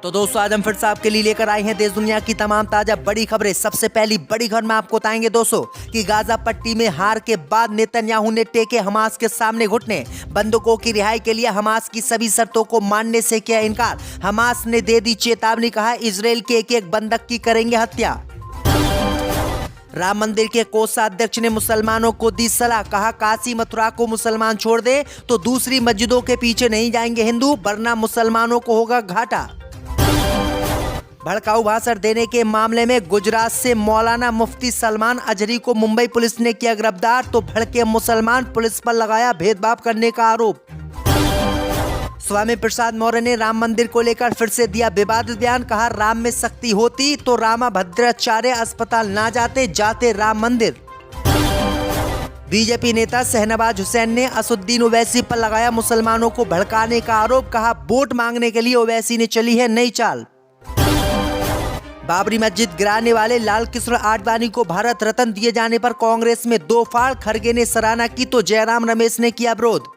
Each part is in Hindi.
तो दोस्तों आज हम फिर से आपके लिए लेकर आए हैं देश दुनिया की तमाम ताजा बड़ी खबरें। सबसे पहली बड़ी खबर में आपको बताएंगे दोस्तों कि गाजा पट्टी में हार के बाद नेतन्याहू ने टेके हमास के सामने घुटने। बंधकों की रिहाई के लिए हमास की सभी शर्तों को मानने से किया इनकार। हमास ने दे दी चेतावनी, कहा इजराइल के एक बंधक की करेंगे हत्या। राम मंदिर के कोषाध्यक्ष ने मुसलमानों को दी सलाह, कहा काशी मथुरा को मुसलमान छोड़ दे तो दूसरी मस्जिदों के पीछे नहीं जाएंगे हिंदू, वरना मुसलमानों को होगा घाटा। भड़काऊ भाषण देने के मामले में गुजरात से मौलाना मुफ्ती सलमान अजहरी को मुंबई पुलिस ने किया गिरफ्तार, तो भड़के मुसलमान पुलिस पर लगाया भेदभाव करने का आरोप। स्वामी प्रसाद मौर्य ने राम मंदिर को लेकर फिर से दिया विवादित बयान, कहा राम में शक्ति होती तो रामाभद्राचार्य अस्पताल ना जाते राम मंदिर। बीजेपी नेता शहनवाज हुसैन ने असुद्दीन ओवैसी पर लगाया मुसलमानों को भड़काने का आरोप, कहा वोट मांगने के लिए ओवैसी ने चली है नई चाल। बाबरी मस्जिद गिराने वाले लाल कृष्ण आडवाणी को भारत रत्न दिए जाने पर कांग्रेस में दो फाड़, खड़गे ने सराहना की तो जयराम रमेश ने किया विरोध।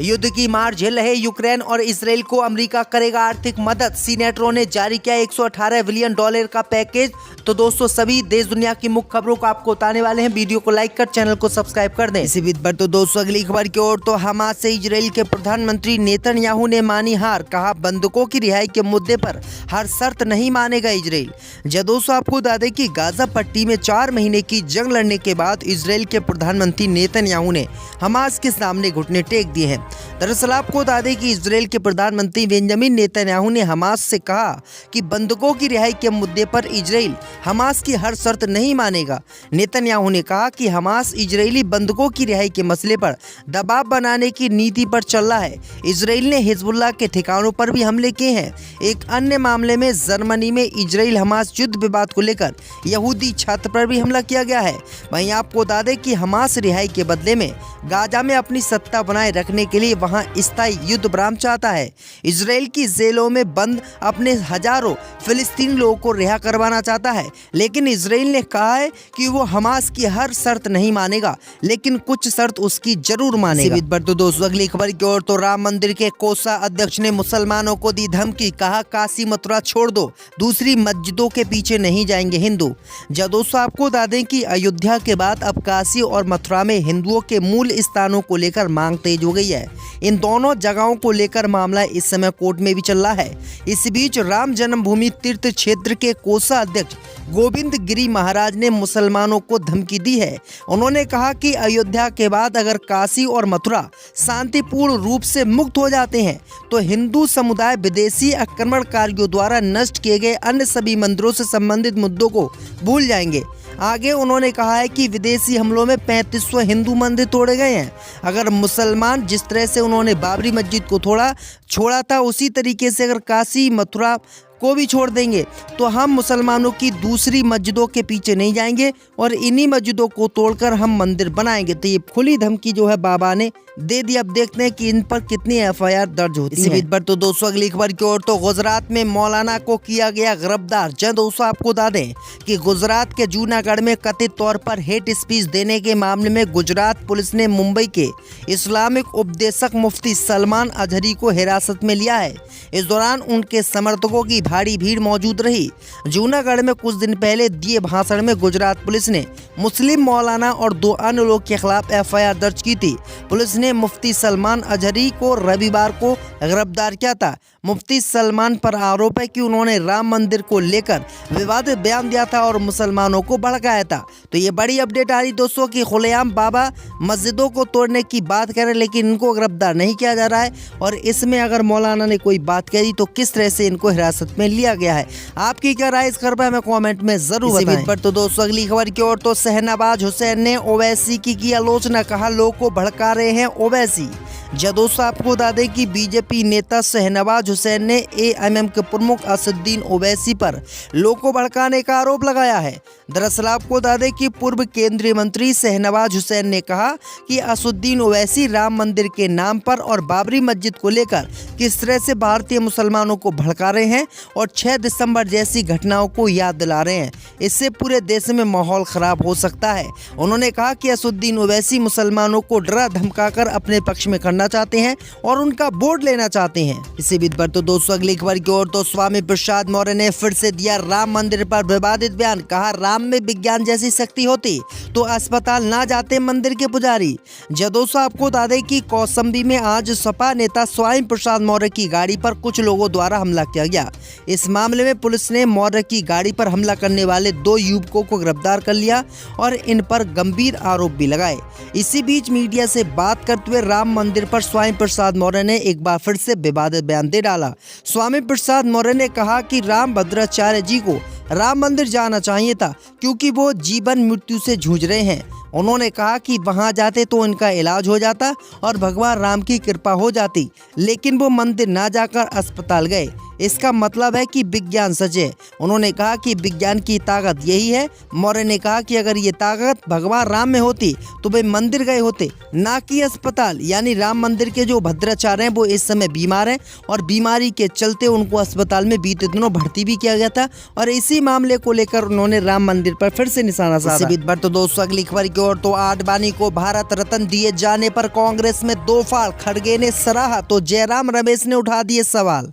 युद्ध की मार झेल रहे यूक्रेन और इजराइल को अमेरिका करेगा आर्थिक मदद, सीनेटरों ने जारी किया $118 बिलियन का पैकेज। तो दोस्तों सभी देश दुनिया की मुख्य खबरों को आपको बताने वाले हैं, वीडियो को लाइक कर चैनल को सब्सक्राइब कर दें। इसी बीच पर तो दोस्तों अगली खबर की ओर, तो हमास से इजराइल के प्रधानमंत्री नेतन्याहू ने मानी हार, कहा बंधकों की रिहाई के मुद्दे पर हर शर्त नहीं मानेगा इजराइल। जब दोस्तों आपको बता दें कि गाजा पट्टी में 4 महीने की जंग लड़ने के बाद इजराइल के प्रधानमंत्री नेतन्याहू ने हमास के सामने घुटने टेक दिए हैं। दरअसल आपको बता दें कि इजराइल के प्रधानमंत्री बेंजामिन नेतन्याहू ने हमास से कहा कि बंधकों की रिहाई के मुद्दे पर इजराइल हमास की हर शर्त नहीं मानेगा। नेतन्याहू ने कहा कि हमास इजरायली बंधकों की रिहाई के मसले पर दबाव बनाने की नीति पर चल रहा है। इजराइल ने हिजबुल्लाह के ठिकानों पर भी हमले किए हैं। एक अन्य मामले में जर्मनी में इजराइल हमास युद्ध विवाद को लेकर यहूदी छात्र पर भी हमला किया गया है। वहीं आपको बता दें कि हमास रिहाई के बदले में गाजा में अपनी सत्ता बनाए रखने के लिए वहां स्थायी युद्ध विराम चाहता है। इजराइल की जेलों में बंद अपने हजारों फिलिस्तीनी लोगों को रिहा करवाना चाहता है, लेकिन इजराइल ने कहा है कि वो हमास की हर शर्त नहीं मानेगा, लेकिन कुछ शर्त उसकी जरूर मानेगा। पर तो दोस्तों अगली खबर की ओर, तो राम मंदिर के कोषाध्यक्ष ने मुसलमानों को दी धमकी, कहा काशी मथुरा छोड़ दो, दूसरी मस्जिदों के पीछे नहीं जाएंगे हिंदू। जब दोस्तों आपको बता दें कि अयोध्या के बाद अब काशी और मथुरा में हिंदुओं के मूल स्थानों को लेकर मांग तेज हो गई है। इन दोनों जगहों को लेकर मामला इस समय कोर्ट में भी चल रहा है। इस बीच राम जन्मभूमि तीर्थ क्षेत्र के कोषाध्यक्ष गोविंद गिरी महाराज ने मुसलमानों को धमकी दी है। उन्होंने कहा कि अयोध्या के बाद अगर काशी और मथुरा शांतिपूर्ण रूप से मुक्त हो जाते हैं तो हिंदू समुदाय विदेशी आक्रमणकारियों द्वारा नष्ट किए गए अन्य सभी मंदिरों से संबंधित मुद्दों को भूल जाएंगे। आगे उन्होंने कहा है कि विदेशी हमलों में 3500 हिंदू मंदिर तोड़े गए हैं। अगर मुसलमान जिस तरह से उन्होंने बाबरी मस्जिद को छोड़ा था, उसी तरीके से अगर काशी मथुरा को भी छोड़ देंगे तो हम मुसलमानों की दूसरी मस्जिदों के पीछे नहीं जाएंगे और इन्हीं मस्जिदों को तोड़कर हम मंदिर बनाएंगे। तो ये खुली धमकी जो है बाबा ने दे दी। अब देखते हैं कि इन पर कितनी एफआईआर दर्ज होती है। इसी बीच पर तो दोस्तों अगली खबर की ओर, तो गुजरात में मौलाना को किया गया गिरफ्तार। जब दोस्तों आपको बता दें कि गुजरात के जूनागढ़ में कथित तौर पर हेट स्पीच देने के मामले में गुजरात पुलिस ने मुंबई के इस्लामिक उपदेशक मुफ्ती सलमान अजहरी को हिरासत में लिया है। इस दौरान उनके समर्थकों की भारी भीड़ मौजूद रही। जूनागढ़ में कुछ दिन पहले दिए भाषण में गुजरात पुलिस ने मुस्लिम मौलाना और 2 अन्य लोग के खिलाफ एफआईआर दर्ज की थी। पुलिस ने मुफ्ती सलमान अजहरी को रविवार को गिरफ्तार किया था। मुफ्ती सलमान पर आरोप है कि उन्होंने राम मंदिर को लेकर विवादित बयान दिया था और मुसलमानों को भड़काया था। तो ये बड़ी अपडेट आ रही दोस्तों कि खुलेआम बाबा मस्जिदों को तोड़ने की बात कर रहे हैं, लेकिन इनको गिरफ्तार नहीं किया जा रहा है। और इसमें अगर मौलाना ने कोई बात कही तो किस तरह से इनको हिरासत में लिया गया है, आपकी क्या राय इस खबर पर हमें कमेंट में जरूर बताएं। पर तो दोस्तों अगली खबर की ओर, तो शहनवाज हुसैन ने ओवैसी की आलोचना, कहा लोग को भड़का रहे हैं ओवैसी। जब दोस्तों आपको बता दें कि बीजेपी नेता शहनवाज हुसैन ने एएमएम के प्रमुख असदुद्दीन ओवैसी पर लोगों को भड़काने का आरोप लगाया है। दरअसल आपको बता दें कि पूर्व केंद्रीय मंत्री शहनवाज हुसैन ने कहा कि असदुद्दीन ओवैसी राम मंदिर के नाम पर और बाबरी मस्जिद को लेकर किस तरह से भारतीय मुसलमानों को भड़का रहे हैं और 6 दिसंबर जैसी घटनाओं को याद दिला रहे हैं। इससे पूरे देश में माहौल खराब हो सकता है। उन्होंने कहा कि असदुद्दीन ओवैसी मुसलमानों को डरा धमकाकर अपने पक्ष में करना चाहते हैं और उनका वोट लेना चाहते हैं। इसी बीच पर तो दोस्तों अगली खबर की ओर तो स्वामी प्रसाद मौर्य ने फिर से दिया राम मंदिर पर विवादित बयान। कहा, राम में विज्ञान जैसी शक्ति होती तो अस्पताल ना जाते मंदिर के पुजारी। दोस्तों आपको बता दें कि कौशाम्बी में आज सपा नेता स्वामी प्रसाद मौर्य की गाड़ी पर कुछ लोगों द्वारा हमला किया गया। इस मामले में पुलिस ने मौर्य की गाड़ी पर हमला करने वाले 2 युवकों को गिरफ्तार कर लिया और इन पर गंभीर आरोप भी लगाए। इसी बीच मीडिया से बात करते हुए राम मंदिर पर स्वामी प्रसाद मौर्य ने एक बार फिर से विवादित बयान दे डाला। स्वामी प्रसाद मौर्य ने कहा कि रामभद्राचार्य जी को राम मंदिर जाना चाहिए था क्योंकि वो जीवन मृत्यु से जूझ रहे हैं। उन्होंने कहा कि वहां जाते तो इनका इलाज हो जाता और भगवान राम की कृपा हो जाती, लेकिन वो मंदिर ना जाकर अस्पताल गए। इसका मतलब है कि विज्ञान सच है। उन्होंने कहा कि विज्ञान की ताकत यही है। मौर्य ने कहा कि अगर ये ताकत भगवान राम में होती तो वे मंदिर गए होते, ना कि अस्पताल। यानी राम मंदिर के जो भद्राचार्य हैं वो इस समय बीमार हैं और बीमारी के चलते उनको अस्पताल में बीते दिनों भर्ती भी किया गया था और इसी मामले को लेकर उन्होंने राम मंदिर पर फिर से निशाना साधा। तो दोस्तों अगली खबर की ओर तो आडवाणी को भारत रत्न दिए जाने पर कांग्रेस में 2 फाड़। खड़गे ने सराहा तो जयराम रमेश ने उठा दिए सवाल।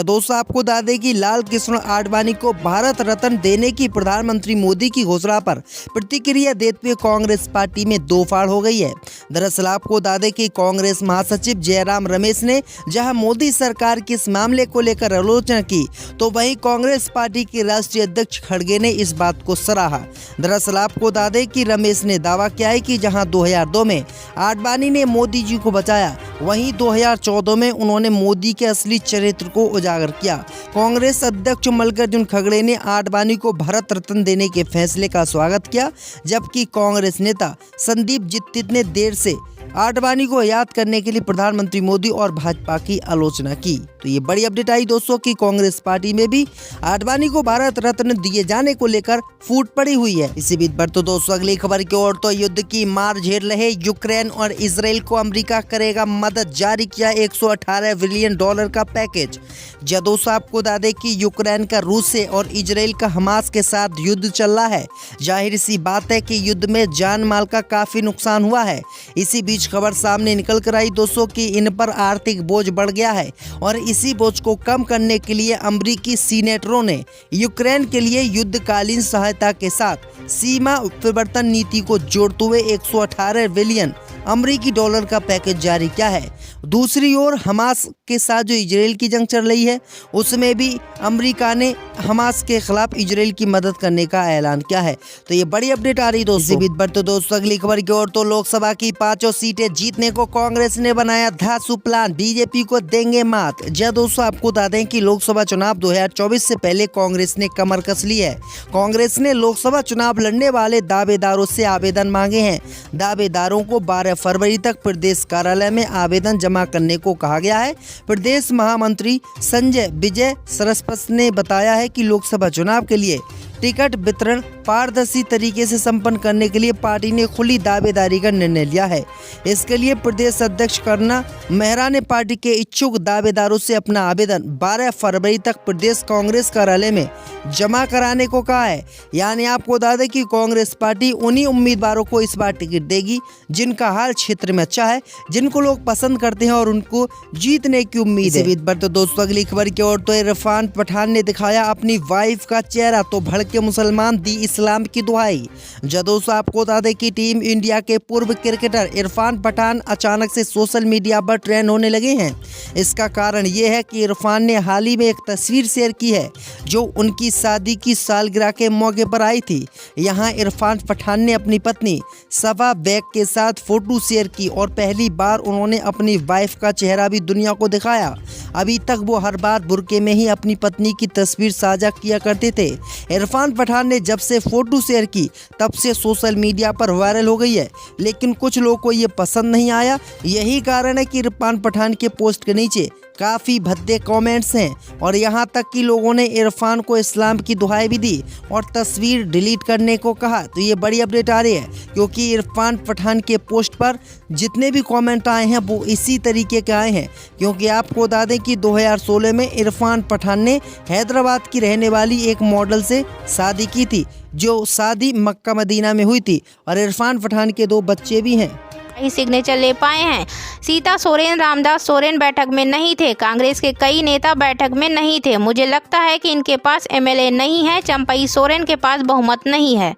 दोस्तों आपको बता दें कि लाल कृष्ण आडवाणी को भारत रत्न देने की प्रधानमंत्री मोदी की घोषणा पर प्रतिक्रिया देते हुए कांग्रेस पार्टी में 2 फाड़ हो गई है। दरअसल आपको बता दें कि कांग्रेस महासचिव जयराम रमेश ने जहां मोदी सरकार के इस मामले को लेकर आलोचना की तो वहीं कांग्रेस पार्टी के राष्ट्रीय अध्यक्ष खड़गे ने इस बात को सराहा। दरअसल आपको बता दें कि रमेश ने दावा किया है कि जहां 2002 में आडवाणी ने मोदी जी को बचाया, वहीं 2014 में उन्होंने मोदी के असली चरित्र को उजागर किया। कांग्रेस अध्यक्ष मल्लिकार्जुन खड़गे ने आडवाणी को भारत रत्न देने के फैसले का स्वागत किया, जबकि कांग्रेस नेता संदीप जित्ती ने देर से आडवाणी को याद करने के लिए प्रधानमंत्री मोदी और भाजपा की आलोचना की। तो ये बड़ी अपडेट आई दोस्तों कि कांग्रेस पार्टी में भी आडवाणी को भारत रत्न दिए जाने को लेकर फूट पड़ी हुई है। इसी बीच पर तो दोस्तों अगली खबर की ओर तो युद्ध की मार झेल रहे यूक्रेन और इजराइल को अमेरिका करेगा मदद। जारी किया $118 बिलियन का पैकेज। दोस्तों आपको बता दें कि यूक्रेन का रूस से और इजराइल का हमास के साथ युद्ध चल रहा है। जाहिर सी बात है कि युद्ध में जान माल का काफी नुकसान हुआ है। इसी बीच खबर सामने निकल कर आई दोस्तों कि इन पर आर्थिक बोझ बढ़ गया है और इसी बोझ को कम करने के लिए अमेरिकी सीनेटरों ने यूक्रेन के लिए युद्धकालीन सहायता के साथ सीमा परिवर्तन नीति को जोड़ते हुए $118 बिलियन अमेरिकी डॉलर का पैकेज जारी किया है। दूसरी ओर हमास के साथ जो इजराइल की जंग चल रही है उसमें भी अमेरिका ने हमास के खिलाफ इजराइल की मदद करने का ऐलान किया है। तो ये बड़ी अपडेट आ रही दोस्तों। तो दोस्तों अगली खबर की ओर तो लोकसभा की 5 सीटें जीतने को कांग्रेस ने बनाया धांसू प्लान, बीजेपी को देंगे मात। दोस्तों आपको बता दें कि लोकसभा चुनाव 2024 से पहले कांग्रेस ने कमर कस ली है। कांग्रेस ने लोकसभा चुनाव लड़ने वाले दावेदारों से आवेदन मांगे हैं। दावेदारों को 12 फरवरी तक प्रदेश कार्यालय में आवेदन जमा करने को कहा गया है। प्रदेश महामंत्री संजय विजय सरस्वती ने बताया है कि लोकसभा चुनाव के लिए टिकट वितरण पारदर्शी तरीके से संपन्न करने के लिए पार्टी ने खुली दावेदारी का निर्णय लिया है। इसके लिए प्रदेश अध्यक्ष करना मेहरा ने पार्टी के इच्छुक दावेदारों से अपना आवेदन 12 फरवरी तक प्रदेश कांग्रेस कार्यालय में जमा कराने को कहा है। यानी आपको बता दें कि कांग्रेस पार्टी उन्हीं उम्मीदवारों को इस बार टिकट देगी जिनका हाल क्षेत्र में अच्छा है, जिनको लोग पसंद करते हैं और उनको जीतने की उम्मीद है। तो दोस्तों अगली खबर की ओर तो इरफान पठान ने दिखाया अपनी वाइफ का चेहरा तो भड़के मुसलमान दी इस्लाम की दुहाई। दोस्तों आपको बता दें कि टीम इंडिया के पूर्व क्रिकेटर इरफान पठान अचानक से सोशल मीडिया पर ट्रेंड होने लगे हैं। इसका कारण ये है कि इरफान ने हाल ही में एक तस्वीर शेयर की है जो उनकी शादी की सालगिरह के मौके पर आई थी। यहाँ इरफान पठान ने अपनी पत्नी सफा बेग के साथ फोटो शेयर की और पहली बार उन्होंने अपनी वाइफ का चेहरा भी दुनिया को दिखाया। अभी तक वो हर बार बुर्के में ही अपनी पत्नी की तस्वीर साझा किया करते थे। इरफान पठान ने जब से फोटो शेयर की तब से सोशल मीडिया पर वायरल हो गई है, लेकिन कुछ लोगों को ये पसंद नहीं आया। यही कारण है कि इरफान पठान के पोस्ट के नीचे काफ़ी भद्दे कमेंट्स हैं और यहाँ तक कि लोगों ने इरफान को इस्लाम की दुहाई भी दी और तस्वीर डिलीट करने को कहा। तो ये बड़ी अपडेट आ रही है क्योंकि इरफान पठान के पोस्ट पर जितने भी कमेंट आए हैं वो इसी तरीके के आए हैं। क्योंकि आपको बता दें कि 2016 में इरफान पठान ने हैदराबाद की रहने वाली एक मॉडल से शादी की थी, जो शादी मक्का मदीना में हुई थी और इरफान पठान के 2 बच्चे भी हैं। ही सिग्नेचर ले पाए हैं। सीता सोरेन, रामदास सोरेन बैठक में नहीं थे। कांग्रेस के कई नेता बैठक में नहीं थे। मुझे लगता है कि इनके पास एमएलए नहीं है। चंपई सोरेन के पास बहुमत नहीं है।